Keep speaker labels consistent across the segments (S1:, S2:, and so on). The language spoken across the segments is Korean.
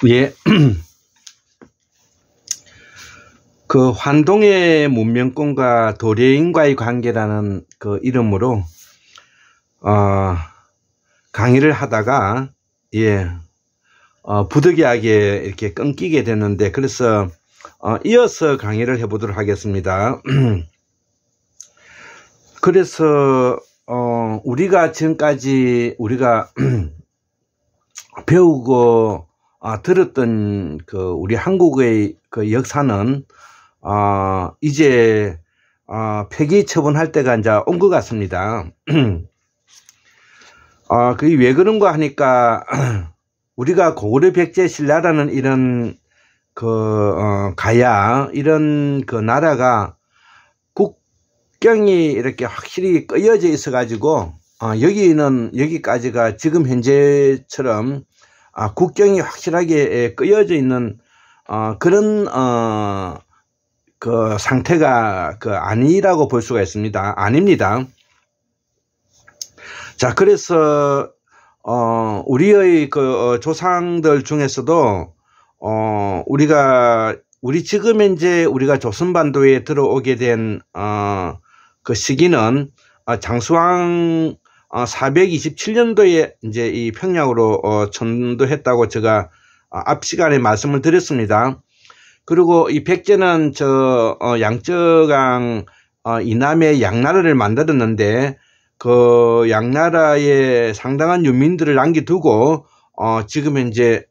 S1: 예. 그 환동의 문명권과 도래인과의 관계라는 그 이름으로 강의를 하다가 부득이하게 이렇게 끊기게 됐는데, 그래서 이어서 강의를 해보도록 하겠습니다. 그래서 우리가 지금까지 우리가 배우고 들었던 그 우리 한국의 그 역사는 이제 폐기 처분할 때가 이제 온 것 같습니다. 그게 왜 그런가 하니까 우리가 고구려 백제 신라라는 이런 가야 이런 그 나라가 국경이 이렇게 확실히 끄여져 있어 가지고 여기까지가 지금 현재처럼 국경이 확실하게 끄여져 있는 그런 그 상태가 아니라고 볼 수가 있습니다. 아닙니다. 자, 그래서 우리의 그 조상들 중에서도 우리 지금 현재 우리가 조선반도에 들어오게 된 그 시기는 장수왕 427년도에 이제 이 평양으로 천도했다고 제가 앞 시간에 말씀을 드렸습니다. 그리고 이 백제는 양저강 이남에 양나라를 만들었는데 그 양나라에 상당한 유민들을 남겨두고 지금 현재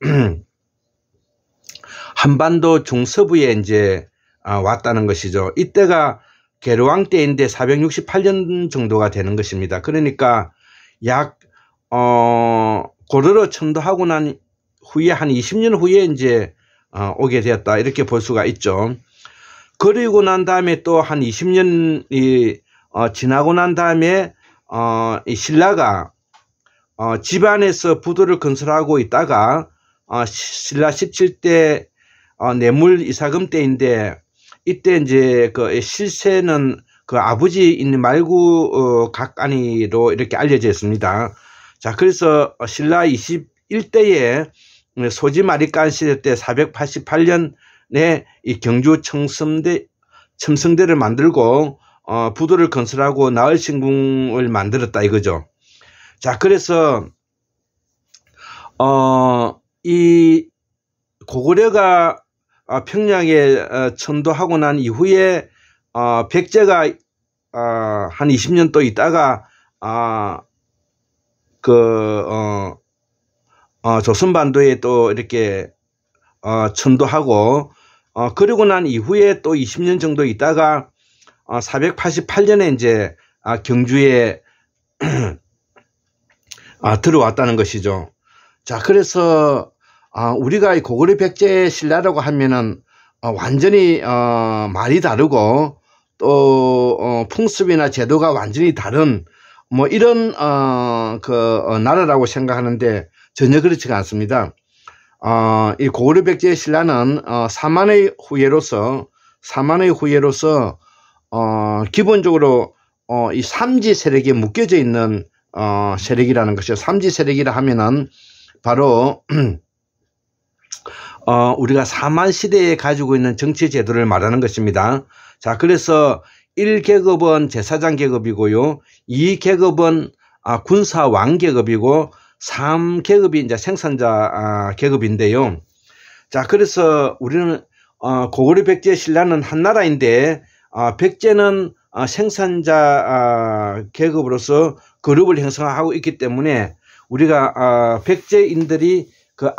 S1: 한반도 중서부에 이제 왔다는 것이죠. 이때가 계로왕 때인데 468년 정도가 되는 것입니다. 그러니까 약 고려로 천도하고 난 후에 한 20년 후에 이제 오게 되었다, 이렇게 볼 수가 있죠. 그리고 난 다음에 또 한 20년이 지나고 난 다음에 이 신라가 집안에서 부두를 건설하고 있다가 신라 17대 뇌물 이사금 때인데, 이때 이제 그 실세는 그 아버지 있는 말구 각안이로 이렇게 알려져 있습니다. 자, 그래서 신라 21대에 소지마리간 시대 때 488년에 이 경주 첨성대를 만들고 부두를 건설하고 나흘신궁을 만들었다 이거죠. 자, 그래서 이 고구려가 평양에 천도하고 난 이후에 백제가 한 20년 또 있다가 조선반도에 또 이렇게 천도하고 그리고 난 이후에 또 20년 정도 있다가 488년에 이제 경주에 들어왔다는 것이죠. 자, 그래서 우리가 고구려 백제 신라라고 하면은 완전히 말이 다르고 또 풍습이나 제도가 완전히 다른 뭐 이런 나라라고 생각하는데 전혀 그렇지가 않습니다. 이 고구려 백제 신라는 사만의 후예로서 기본적으로 이 삼지 세력에 묶여져 있는 세력이라는 것이죠. 삼지 세력이라 하면은 바로 우리가 사만 시대에 가지고 있는 정치 제도를 말하는 것입니다. 자, 그래서 1계급은 제사장 계급이고요, 2계급은 군사왕 계급이고 3계급이 이제 생산자 계급인데요. 자, 그래서 우리는 고구려 백제 신라는 한 나라인데 백제는 생산자 계급으로서 그룹을 형성하고 있기 때문에 우리가 백제인들이 그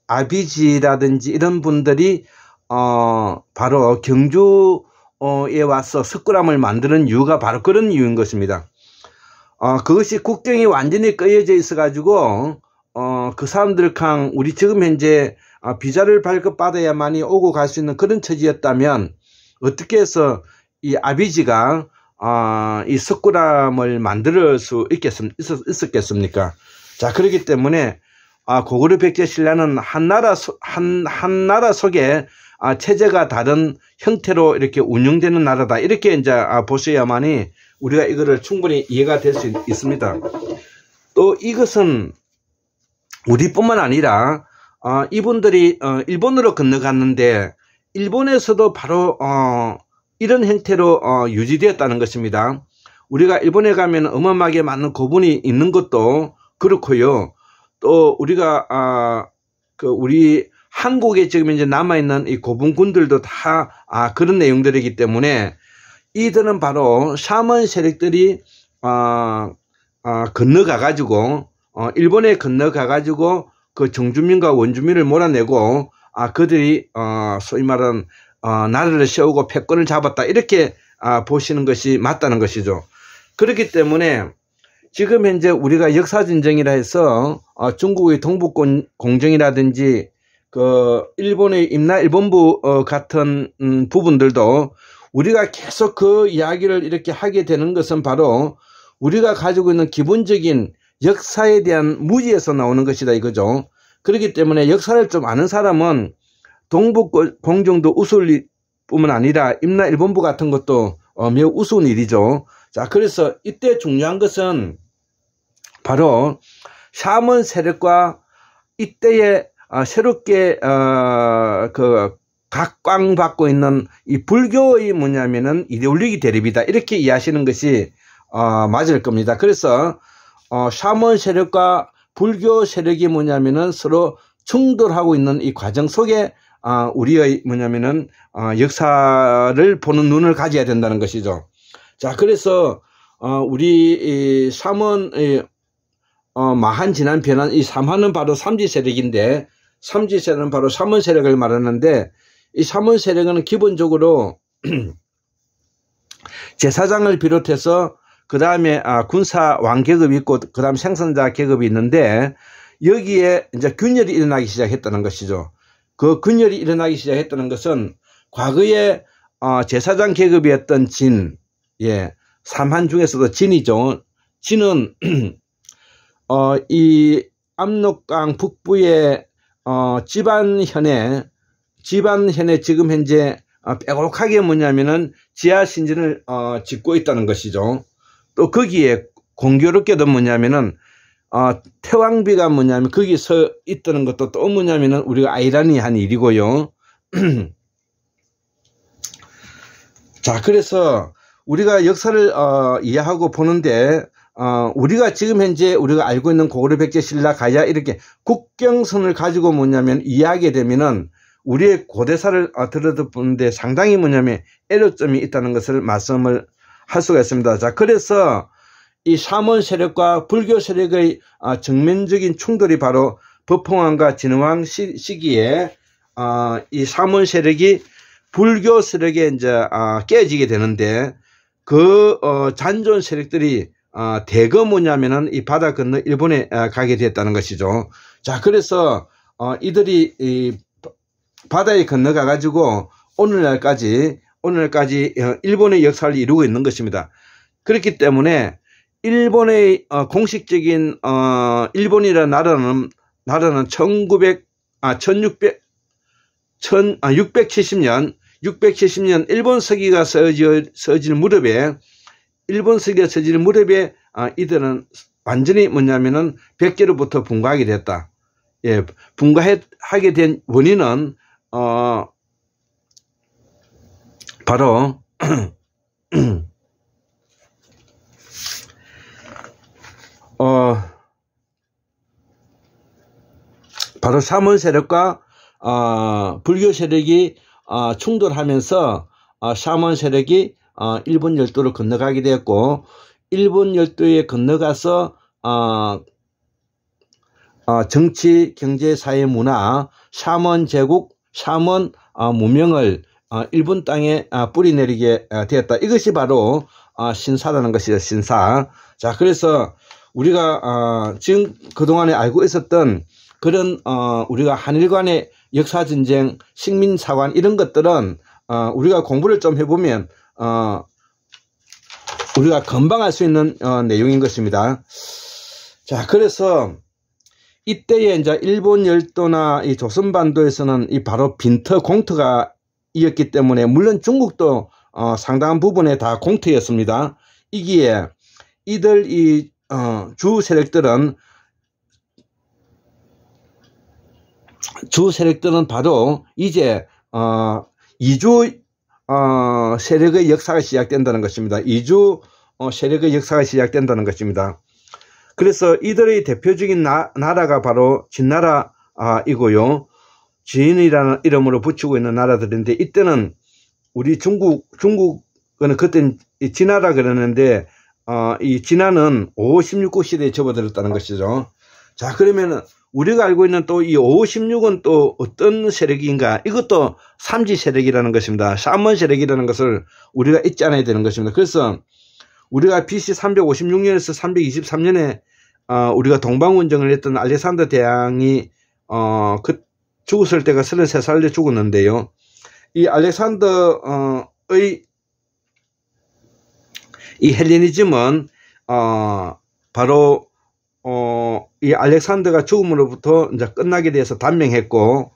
S1: 아비지라든지 이런 분들이 바로 경주에 와서 석굴암을 만드는 이유가 바로 그런 이유인 것입니다. 그것이 국경이 완전히 끄여져 있어 가지고 그 사람들 우리 지금 현재 비자를 발급받아야만이 오고 갈 수 있는 그런 처지였다면 어떻게 해서 이 아비지가 이 석굴암을 만들 수 있었겠습니까? 자, 그렇기 때문에 고구려 백제 신라는 한 나라 속에 체제가 다른 형태로 이렇게 운영되는 나라다, 이렇게 이제 보셔야만이 우리가 이거를 충분히 이해가 될 수 있습니다. 또 이것은 우리뿐만 아니라 이분들이 일본으로 건너갔는데 일본에서도 바로 이런 형태로 유지되었다는 것입니다. 우리가 일본에 가면 어마어마하게 많은 고분이 있는 것도 그렇고요. 또 우리가 우리 한국에 지금 이제 남아있는 이 고분군들도 다 그런 내용들이기 때문에 이들은 바로 샤먼 세력들이 건너가 가지고 일본에 건너가 가지고 그 정주민과 원주민을 몰아내고 그들이 소위 말하는 나라를 세우고 패권을 잡았다 이렇게 보시는 것이 맞다는 것이죠. 그렇기 때문에 지금 현재 우리가 역사진정이라 해서 중국의 동북공정이라든지 그 일본의 임나일본부 같은 부분들도 우리가 계속 그 이야기를 이렇게 하게 되는 것은 바로 우리가 가지고 있는 기본적인 역사에 대한 무지에서 나오는 것이다 이거죠. 그렇기 때문에 역사를 좀 아는 사람은 동북공정도 우스울 뿐만 아니라 임나일본부 같은 것도 매우 우스운 일이죠. 자, 그래서 이때 중요한 것은 바로 샤먼 세력과 이때에 새롭게 각광받고 있는 이 불교의 뭐냐면은 이데올로기 대립이다 이렇게 이해하시는 것이 맞을 겁니다. 그래서 샤먼 세력과 불교 세력이 뭐냐면은 서로 충돌하고 있는 이 과정 속에 우리의 뭐냐면은 역사를 보는 눈을 가져야 된다는 것이죠. 자, 그래서 우리 샤먼 마한 진한 변한 이 삼한은 바로 삼지 세력인데 삼지 세력은 바로 샤먼 세력을 말하는데 이 샤먼 세력은 기본적으로 제사장을 비롯해서 그 다음에 군사 왕 계급이 있고 그 다음 생선자 계급이 있는데 여기에 이제 균열이 일어나기 시작했다는 것이죠. 그 균열이 일어나기 시작했다는 것은 과거에 제사장 계급이었던 진, 삼한 중에서도 진이죠. 진은 이 압록강 북부의 지반현에 지금 현재 빼곡하게 뭐냐면은 지하신전을 짓고 있다는 것이죠. 또 거기에 공교롭게도 뭐냐면은 태왕비가 뭐냐면 거기 서 있다는 것도 또 뭐냐면은 우리가 아이러니한 일이고요. 자, 그래서 우리가 역사를 이해하고 보는데 우리가 지금 현재 우리가 알고 있는 고구려 백제 신라 가야 이렇게 국경선을 가지고 뭐냐면 이해하게 되면은 우리의 고대사를 들어보는데 상당히 뭐냐면 애로점이 있다는 것을 말씀을 할 수가 있습니다. 자, 그래서 이 샤먼 세력과 불교 세력의 정면적인 충돌이 바로 법흥왕과 진흥왕 시기에 이 샤먼 세력이 불교 세력에 이제 깨지게 되는데 그 잔존 세력들이 대거 뭐냐면은 이 바다 건너 일본에 가게 됐다는 것이죠. 자, 그래서 이들이 이 바다에 건너가 가지고 오늘날까지 일본의 역사를 이루고 있는 것입니다. 그렇기 때문에 일본의 공식적인 일본이라는 나라는 670년 일본 서기가 서질 무렵에 이들은 완전히 뭐냐면은 백제로부터 분가하게 됐다. 예, 분가하게 된 원인은 바로 바로 샤먼 세력과 불교 세력이 충돌하면서 샤먼 세력이 일본 열도로 건너가게 되었고 일본 열도에 건너가서 정치, 경제, 사회, 문화, 샤먼 제국, 샤먼 무명을 일본 땅에 뿌리내리게 되었다. 이것이 바로 신사라는 것이죠. 신사. 자, 그래서 우리가 지금 그동안에 알고 있었던 그런 우리가 한일 간의 역사전쟁, 식민사관 이런 것들은 우리가 공부를 좀 해보면 우리가 금방 알 수 있는 내용인 것입니다. 자, 그래서 이때에 이제 일본 열도나 이 조선반도에서는 이 바로 빈터 공터가 이었기 때문에 물론 중국도 상당한 부분에 다 공터였습니다. 이기에 이들 이 주 세력들은 주 세력들은 바로 이제 이주 세력의 역사가 시작된다는 것입니다. 이주 세력의 역사가 시작된다는 것입니다. 그래서 이들의 대표적인 나라가 바로 진나라이고요. 진이라는 이름으로 붙이고 있는 나라들인데, 이때는 우리 중국은 그때 진화라 그러는데, 이 진화는 5, 16국 시대에 접어들었다는 것이죠. 자, 그러면은 우리가 알고 있는 또 이 5, 16은 또 어떤 세력인가? 이것도 삼지 세력이라는 것입니다. 샤먼 세력이라는 것을 우리가 잊지 않아야 되는 것입니다. 그래서 우리가 BC 356년에서 323년에 우리가 동방운정을 했던 알렉산더 대왕이 죽었을 때가 33살에 죽었는데요. 이 알렉산더의 이 헬레니즘은 바로 이 알렉산더가 죽음으로부터 이제 끝나게 돼서 단명했고,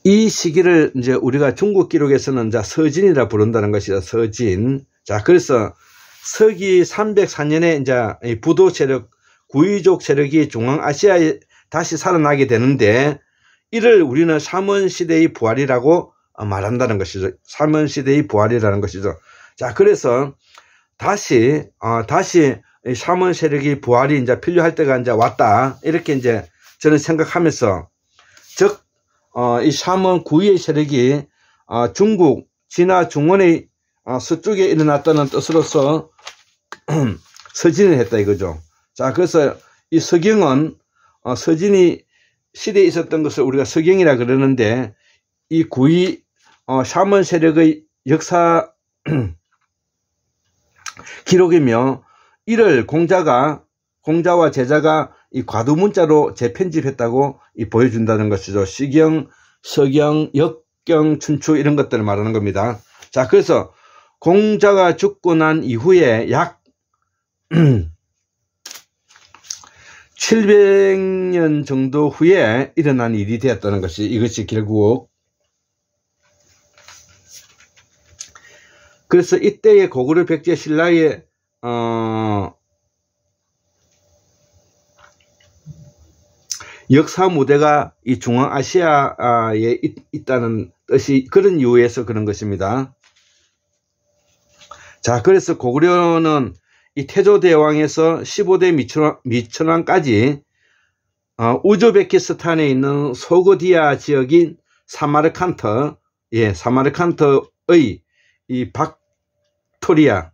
S1: 이 시기를 이제 우리가 중국 기록에서는 이제 서진이라 부른다는 것이죠. 서진. 자, 그래서 서기 304년에 이제 이 부도 세력, 구이족 세력이 중앙아시아에 다시 살아나게 되는데, 이를 우리는 샤먼 시대의 부활이라고 말한다는 것이죠. 샤먼 시대의 부활이라는 것이죠. 자, 그래서 다시 샤먼 세력이 부활이 이제 필요할 때가 이제 왔다. 이렇게 이제 저는 생각하면서, 즉, 이 샤먼 구이의 세력이 중국, 진화 중원의 서쪽에 일어났다는 뜻으로서 서진을 했다 이거죠. 자, 그래서 이 서경은 서진이 시대에 있었던 것을 우리가 서경이라 그러는데, 이 구이 샤먼 세력의 역사 기록이며, 이를 공자와 제자가 이 과두문자로 재편집했다고 보여준다는 것이죠. 시경, 서경, 역경, 춘추 이런 것들을 말하는 겁니다. 자, 그래서 공자가 죽고 난 이후에 약 700년 정도 후에 일어난 일이 되었다는 것이, 이것이 결국, 그래서 이때의 고구려 백제 신라의 역사 무대가 이 중앙아시아에 있다는 뜻이, 그런 이유에서 그런 것입니다. 자, 그래서 고구려는 이 태조대왕에서 15대 미천왕까지 우즈베키스탄에 있는 소그디아 지역인 사마르칸트, 사마르칸트의 이 박토리아,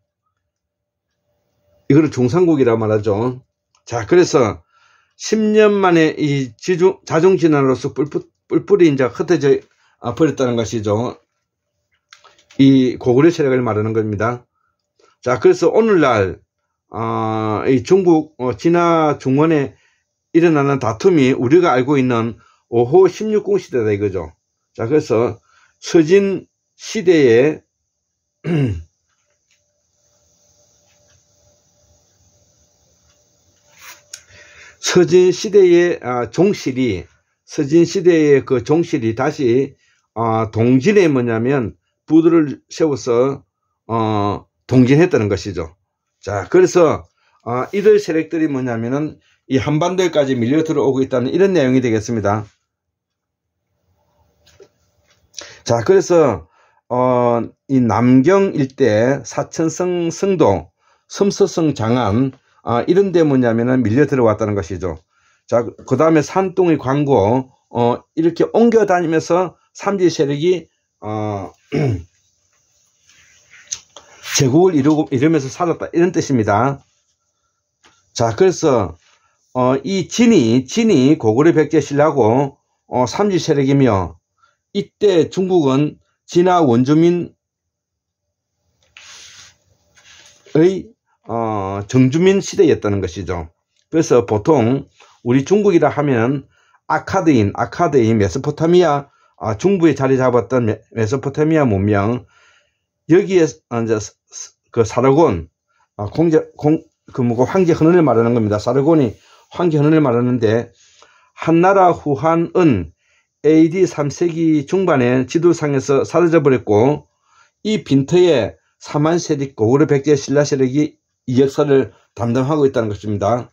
S1: 이거를 중상국이라고 말하죠. 자, 그래서 10년 만에 이 자중진화로서 뿔뿔이 이제 흩어져 버렸다는 것이죠. 이 고구려 세력을 말하는 겁니다. 자, 그래서 오늘날 이 중국 진화 중원에 일어나는 다툼이 우리가 알고 있는 5호 16국 시대다 이거죠. 자, 그래서 서진 시대에 서진 시대의 서진 시대의 그 종실이 다시 동진에 뭐냐면 부두를 세워서 동진했다는 것이죠. 자, 그래서 이들 세력들이 뭐냐면은 이 한반도에까지 밀려 들어오고 있다는 이런 내용이 되겠습니다. 자, 그래서 이 남경 일대 사천성 성도, 섬서성 장안 이런 데 뭐냐면은 밀려 들어왔다는 것이죠. 자, 그 다음에 산둥의 광고 이렇게 옮겨 다니면서 삼지 세력이 제국을 이루면서 살았다 이런 뜻입니다. 자, 그래서 이 진이 고구려 백제 신라고 삼지 세력이며, 이때 중국은 진화 원주민의 정주민 시대였다는 것이죠. 그래서 보통 우리 중국이라 하면 아카드인 메소포타미아 중부에 자리 잡았던 메소포타미아 문명, 여기에 이제 그 사르곤 황제 헌원을 말하는 겁니다. 사르곤이 황제 헌원을 말하는데, 한나라 후한은 AD 3세기 중반에 지도상에서 사라져 버렸고, 이 빈터에 사만세력 고구려 백제 신라 세력이 이 역사를 담당하고 있다는 것입니다.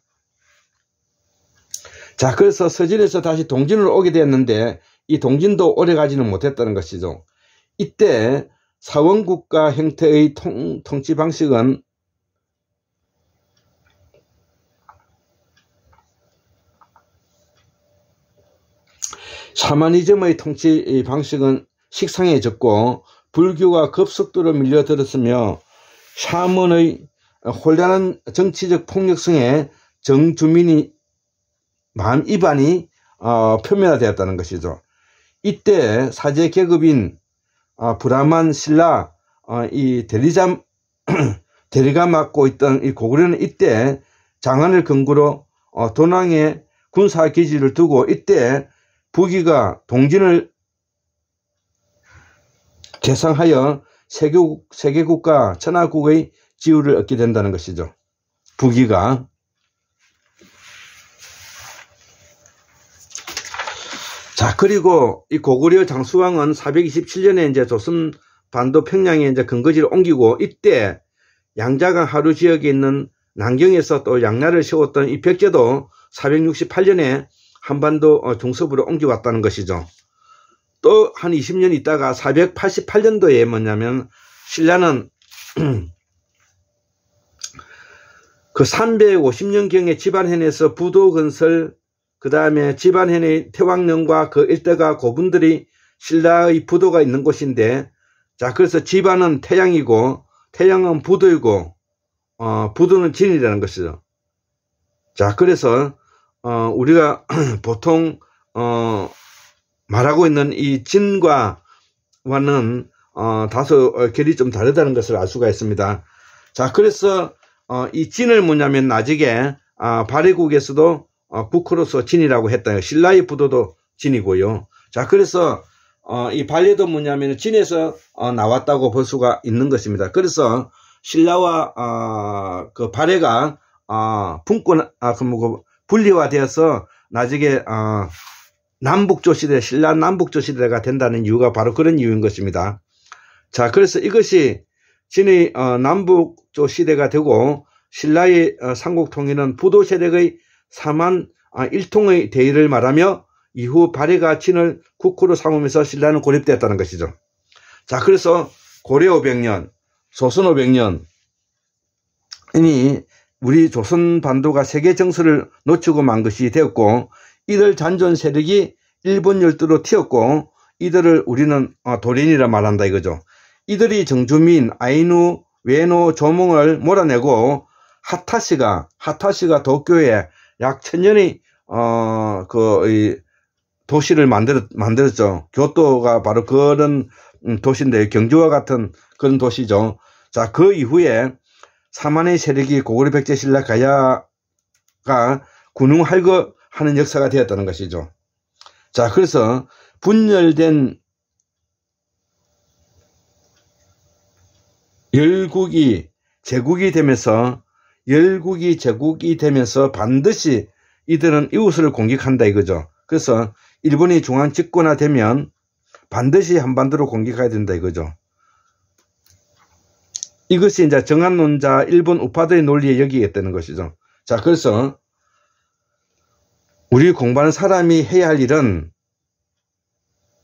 S1: 자, 그래서 서진에서 다시 동진으로 오게 되었는데 이 동진도 오래 가지는 못했다는 것이죠. 이때 사원국가 형태의 통치 방식은 샤머니즘의 통치 방식은 식상해졌고 불교가 급속도로 밀려들었으며 샤먼의 혼란한 정치적 폭력성에 정주민이 마음 이반이 표면화되었다는 것이죠. 이때 사제 계급인 브라만 신라 이 대리가 맡고 있던 이 고구려는 이때 장안을 근거로 도낭에 군사 기지를 두고 이때 부귀가 동진을 개성하여 세계국가 천하국의 지위를 얻게 된다는 것이죠. 부귀가. 자, 그리고 이 고구려 장수왕은 427년에 이제 조선 반도 평양에 이제 근거지를 옮기고 이때 양자강 하류 지역에 있는 남경에서 또 양나를 세웠던 이 백제도 468년에 한반도 중서부로 옮겨왔다는 것이죠. 또 한 20년 있다가 488년도에 뭐냐면 신라는 그 350년경에 집안현에서 부도 건설, 그 다음에 집안현의 태왕령과 그 일대가 고분들이 신라의 부도가 있는 곳인데, 자, 그래서 집안은 태양이고 태양은 부도이고 부도는 진이라는 것이죠. 자, 그래서 우리가 보통 말하고 있는 이 진과와는 다소 결이 좀 다르다는 것을 알 수가 있습니다. 자, 그래서 이 진을 뭐냐면 나중에 발해국에서도 국호로서 진이라고 했다. 신라의 부도도 진이고요. 자, 그래서 이 발해도 뭐냐면 진에서 나왔다고 볼 수가 있는 것입니다. 그래서 신라와 그 발해가 분리화되어서 나중에 남북조시대, 신라 남북조시대가 된다는 이유가 바로 그런 이유인 것입니다. 자, 그래서 이것이 진의 남북조시대가 되고 신라의 삼국통일은 부도 세력의 사만 일통의 대의를 말하며 이후 발해가 진을 국호로 삼으면서 신라는 고립되었다는 것이죠. 자, 그래서 고려 500년, 조선 500년이 우리 조선 반도가 세계 정서를 놓치고 만 것이 되었고, 이들 잔존 세력이 일본 열도로 튀었고, 이들을 우리는 도련이라 말한다 이거죠. 이들이 정주민, 아이누, 외노, 조몽을 몰아내고 하타시가 도쿄에 약 1000년의 도시를 만들었죠. 교토가 바로 그런 도시인데 경주와 같은 그런 도시죠. 자, 그 이후에 사만의 세력이 고구려 백제 신라 가야가 군웅할거하는 역사가 되었다는 것이죠. 자, 그래서 분열된 열국이 제국이 되면서 반드시 이들은 이웃을 공격한다 이거죠. 그래서 일본이 중앙 집권화되면 반드시 한반도로 공격해야 된다 이거죠. 이것이 이제 정한론자 일본 우파들의 논리에 여기겠다는 것이죠. 자, 그래서 우리 공부하는 사람이 해야 할 일은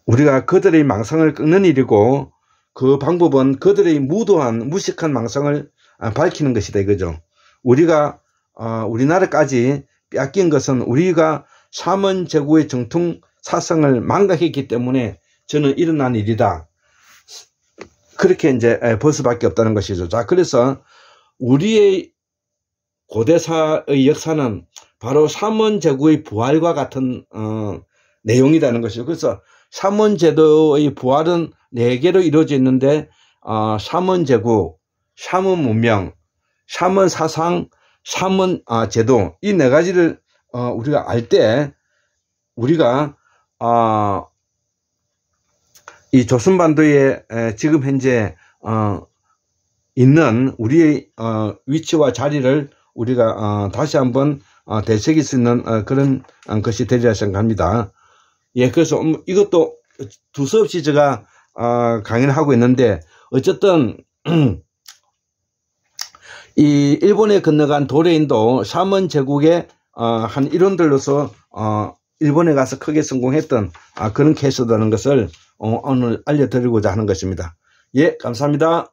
S1: 우리가 그들의 망상을 꺾는 일이고, 그 방법은 그들의 무식한 망상을 밝히는 것이다 이거죠. 우리가 우리나라까지 빼앗긴 것은 우리가 샤먼 제국의 정통 사상을 망각했기 때문에 저는 일어난 일이다. 그렇게 이제 볼 수밖에 없다는 것이죠. 자, 그래서 우리의 고대사의 역사는 바로 샤먼 제국의 부활과 같은 내용이라는 것이죠. 그래서 샤먼 제도의 부활은 4개로 이루어져 있는데 샤먼 제국, 샤먼 문명, 샤먼 사상, 샤먼 제도, 이 4가지를 우리가 알 때 우리가 이 조선반도에 지금 현재 있는 우리의 위치와 자리를 우리가 다시 한번 되새길 수 있는 그런 것이 되리라 생각합니다. 예, 그래서 이것도 두서없이 제가 강의를 하고 있는데, 어쨌든 이 일본에 건너간 도레인도 샤먼 제국의 한 일원들로서 일본에 가서 크게 성공했던 그런 케이스라는 것을 오늘 알려드리고자 하는 것입니다. 예, 감사합니다.